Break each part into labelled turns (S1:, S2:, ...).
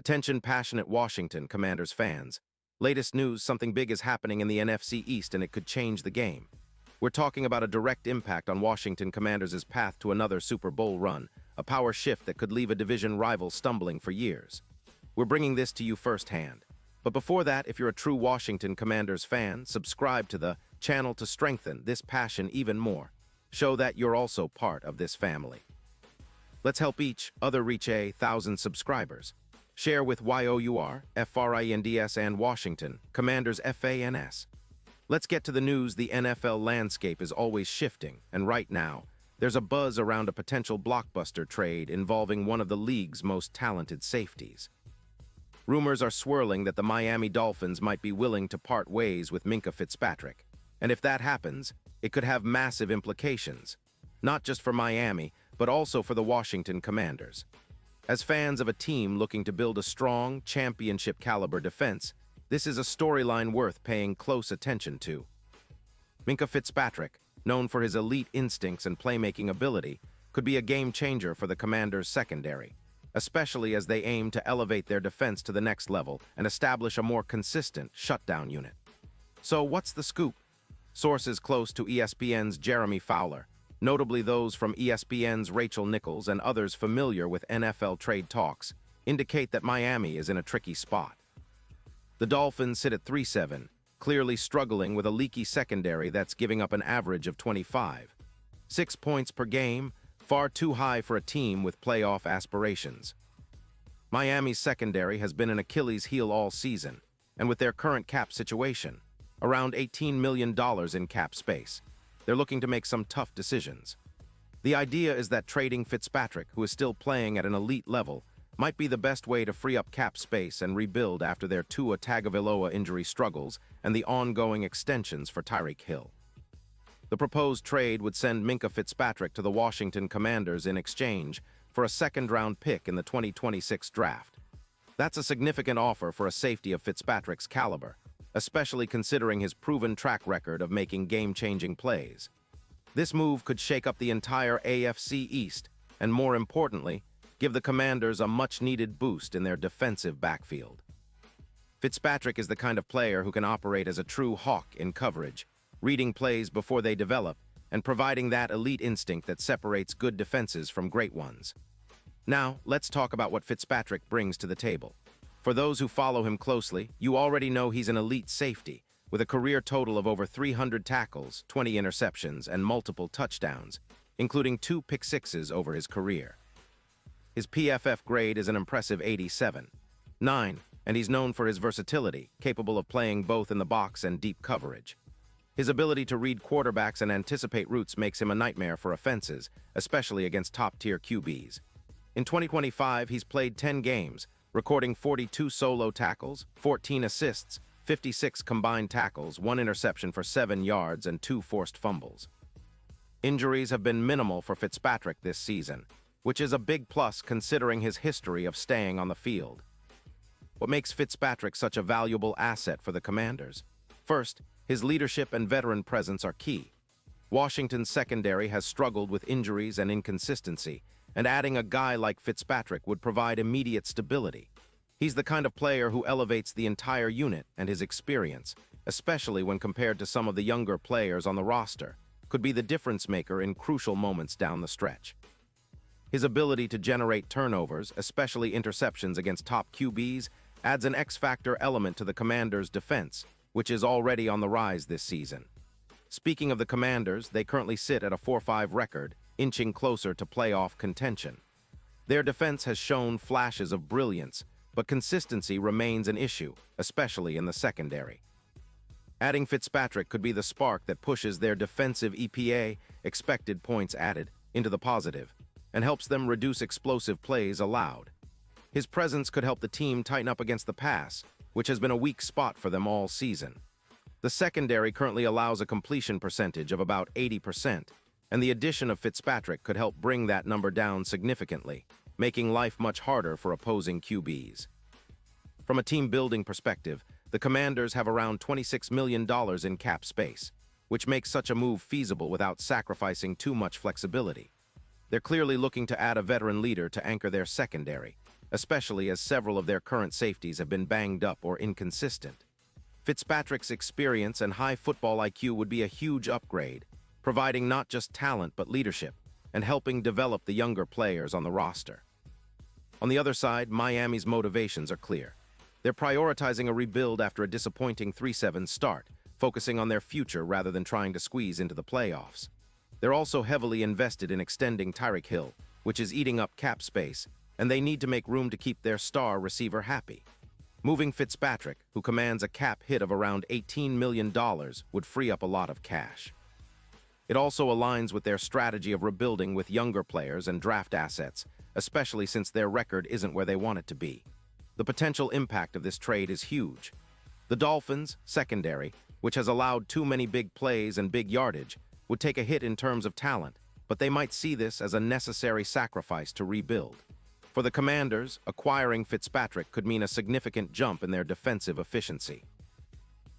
S1: Attention passionate Washington Commanders fans. Latest news, something big is happening in the NFC East and it could change the game. We're talking about a direct impact on Washington Commanders' path to another Super Bowl run, a power shift that could leave a division rival stumbling for years. We're bringing this to you firsthand. But before that, if you're a true Washington Commanders fan, subscribe to the channel to strengthen this passion even more. Show that you're also part of this family. Let's help each other reach 1,000 subscribers. Share with YOUR, FRINDS and Washington, Commanders FANS. Let's get to the news. The NFL landscape is always shifting, and right now, there's a buzz around a potential blockbuster trade involving one of the league's most talented safeties. Rumors are swirling that the Miami Dolphins might be willing to part ways with Minkah Fitzpatrick. And if that happens, it could have massive implications, not just for Miami, but also for the Washington Commanders. As fans of a team looking to build a strong, championship-caliber defense, this is a storyline worth paying close attention to. Minkah Fitzpatrick, known for his elite instincts and playmaking ability, could be a game-changer for the Commanders' secondary, especially as they aim to elevate their defense to the next level and establish a more consistent shutdown unit. So what's the scoop? Sources close to ESPN's Jeremy Fowler, notably those from ESPN's Rachel Nichols and others familiar with NFL trade talks, indicate that Miami is in a tricky spot. The Dolphins sit at 3-7, clearly struggling with a leaky secondary that's giving up an average of 25. 6 points per game, far too high for a team with playoff aspirations. Miami's secondary has been an Achilles heel all season, and with their current cap situation, around $18 million in cap space, they're looking to make some tough decisions. The idea is that trading Fitzpatrick, who is still playing at an elite level, might be the best way to free up cap space and rebuild after their Tua Tagovailoa injury struggles and the ongoing extensions for Tyreek Hill. The proposed trade would send Minkah Fitzpatrick to the Washington Commanders in exchange for a second-round pick in the 2026 draft. That's a significant offer for a safety of Fitzpatrick's caliber, especially considering his proven track record of making game-changing plays. This move could shake up the entire AFC East and, more importantly, give the Commanders a much-needed boost in their defensive backfield. Fitzpatrick is the kind of player who can operate as a true hawk in coverage, reading plays before they develop and providing that elite instinct that separates good defenses from great ones. Now, let's talk about what Fitzpatrick brings to the table. For those who follow him closely, you already know he's an elite safety, with a career total of over 300 tackles, 20 interceptions, and multiple touchdowns, including 2 pick-sixes over his career. His PFF grade is an impressive 87.9, and he's known for his versatility, capable of playing both in the box and deep coverage. His ability to read quarterbacks and anticipate routes makes him a nightmare for offenses, especially against top-tier QBs. In 2025, he's played 10 games, recording 42 solo tackles, 14 assists, 56 combined tackles, 1 interception for 7 yards, and 2 forced fumbles. Injuries have been minimal for Fitzpatrick this season, which is a big plus considering his history of staying on the field. What makes Fitzpatrick such a valuable asset for the Commanders? First, his leadership and veteran presence are key. Washington's secondary has struggled with injuries and inconsistency, and adding a guy like Fitzpatrick would provide immediate stability. He's the kind of player who elevates the entire unit, and his experience, especially when compared to some of the younger players on the roster, could be the difference maker in crucial moments down the stretch. His ability to generate turnovers, especially interceptions against top QBs, adds an X-factor element to the Commanders' defense, which is already on the rise this season. Speaking of the Commanders, they currently sit at a 4-5 record, inching closer to playoff contention. Their defense has shown flashes of brilliance, but consistency remains an issue, especially in the secondary. Adding Fitzpatrick could be the spark that pushes their defensive EPA, expected points added, into the positive, and helps them reduce explosive plays allowed. His presence could help the team tighten up against the pass, which has been a weak spot for them all season. The secondary currently allows a completion percentage of about 80%, and the addition of Fitzpatrick could help bring that number down significantly, making life much harder for opposing QBs. From a team-building perspective, the Commanders have around $26 million in cap space, which makes such a move feasible without sacrificing too much flexibility. They're clearly looking to add a veteran leader to anchor their secondary, especially as several of their current safeties have been banged up or inconsistent. Fitzpatrick's experience and high football IQ would be a huge upgrade, providing not just talent but leadership, and helping develop the younger players on the roster. On the other side, Miami's motivations are clear. They're prioritizing a rebuild after a disappointing 3-7 start, focusing on their future rather than trying to squeeze into the playoffs. They're also heavily invested in extending Tyreek Hill, which is eating up cap space, and they need to make room to keep their star receiver happy. Moving Fitzpatrick, who commands a cap hit of around $18 million, would free up a lot of cash. It also aligns with their strategy of rebuilding with younger players and draft assets, especially since their record isn't where they want it to be. The potential impact of this trade is huge. The Dolphins' secondary, which has allowed too many big plays and big yardage, would take a hit in terms of talent, but they might see this as a necessary sacrifice to rebuild. For the Commanders, acquiring Fitzpatrick could mean a significant jump in their defensive efficiency.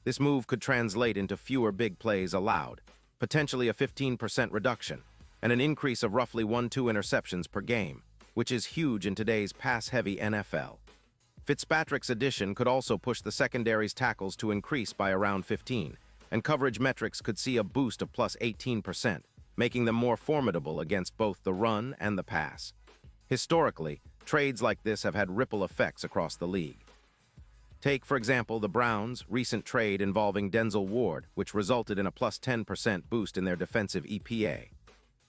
S1: This move could translate into fewer big plays allowed, potentially a 15% reduction, and an increase of roughly 1-2 interceptions per game, which is huge in today's pass-heavy NFL. Fitzpatrick's addition could also push the secondary's tackles to increase by around 15, and coverage metrics could see a boost of plus 18%, making them more formidable against both the run and the pass. Historically, trades like this have had ripple effects across the league. Take, for example, the Browns' recent trade involving Denzel Ward, which resulted in a plus 10% boost in their defensive EPA.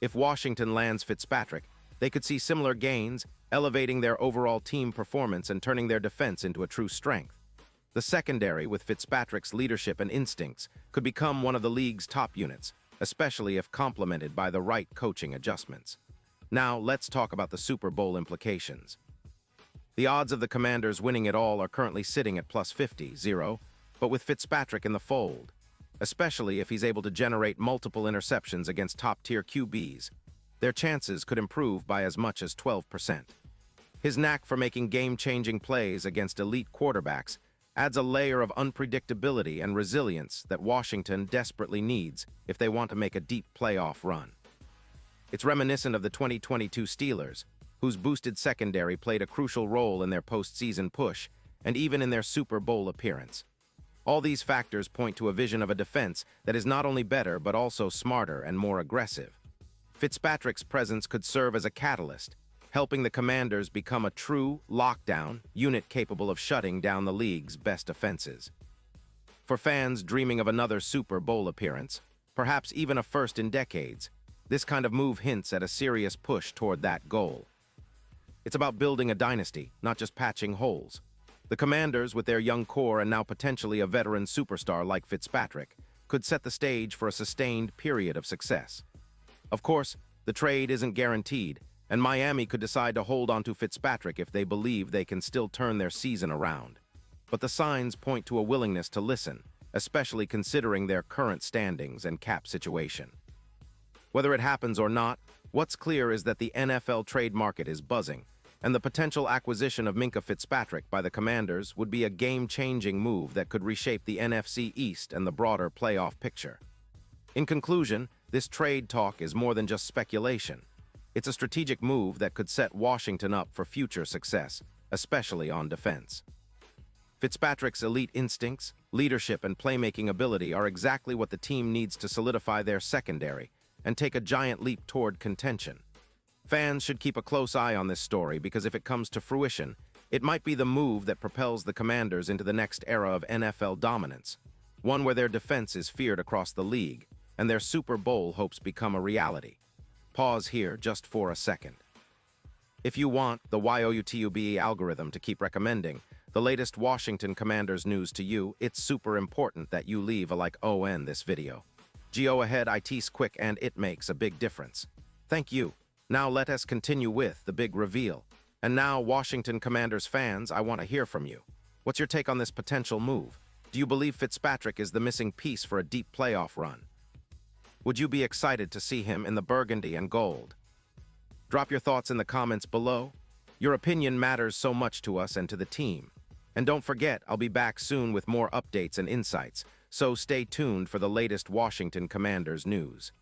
S1: If Washington lands Fitzpatrick, they could see similar gains, elevating their overall team performance and turning their defense into a true strength. The secondary, with Fitzpatrick's leadership and instincts, could become one of the league's top units, especially if complemented by the right coaching adjustments. Now, let's talk about the Super Bowl implications. The odds of the Commanders winning it all are currently sitting at plus 50-0, but with Fitzpatrick in the fold, especially if he's able to generate multiple interceptions against top-tier QBs, their chances could improve by as much as 12%. His knack for making game-changing plays against elite quarterbacks adds a layer of unpredictability and resilience that Washington desperately needs if they want to make a deep playoff run. It's reminiscent of the 2022 Steelers, whose boosted secondary played a crucial role in their postseason push and even in their Super Bowl appearance. All these factors point to a vision of a defense that is not only better but also smarter and more aggressive. Fitzpatrick's presence could serve as a catalyst, helping the Commanders become a true lockdown unit capable of shutting down the league's best offenses. For fans dreaming of another Super Bowl appearance, perhaps even a first in decades, this kind of move hints at a serious push toward that goal. It's about building a dynasty, not just patching holes. The Commanders, with their young core and now potentially a veteran superstar like Fitzpatrick, could set the stage for a sustained period of success. Of course, the trade isn't guaranteed, and Miami could decide to hold on to Fitzpatrick if they believe they can still turn their season around. But the signs point to a willingness to listen, especially considering their current standings and cap situation. Whether it happens or not, what's clear is that the NFL trade market is buzzing, and the potential acquisition of Minkah Fitzpatrick by the Commanders would be a game-changing move that could reshape the NFC East and the broader playoff picture. In conclusion, this trade talk is more than just speculation. It's a strategic move that could set Washington up for future success, especially on defense. Fitzpatrick's elite instincts, leadership, and playmaking ability are exactly what the team needs to solidify their secondary and take a giant leap toward contention. Fans should keep a close eye on this story because if it comes to fruition, it might be the move that propels the Commanders into the next era of NFL dominance, one where their defense is feared across the league and their Super Bowl hopes become a reality. Pause here just for a second. If you want the YouTube algorithm to keep recommending the latest Washington Commanders news to you, it's super important that you leave a like on this video. Go ahead, it's quick and it makes a big difference. Thank you. Now let us continue with the big reveal. And now, Washington Commanders fans, I want to hear from you. What's your take on this potential move? Do you believe Fitzpatrick is the missing piece for a deep playoff run? Would you be excited to see him in the burgundy and gold? Drop your thoughts in the comments below. Your opinion matters so much to us and to the team. And don't forget, I'll be back soon with more updates and insights, so stay tuned for the latest Washington Commanders news.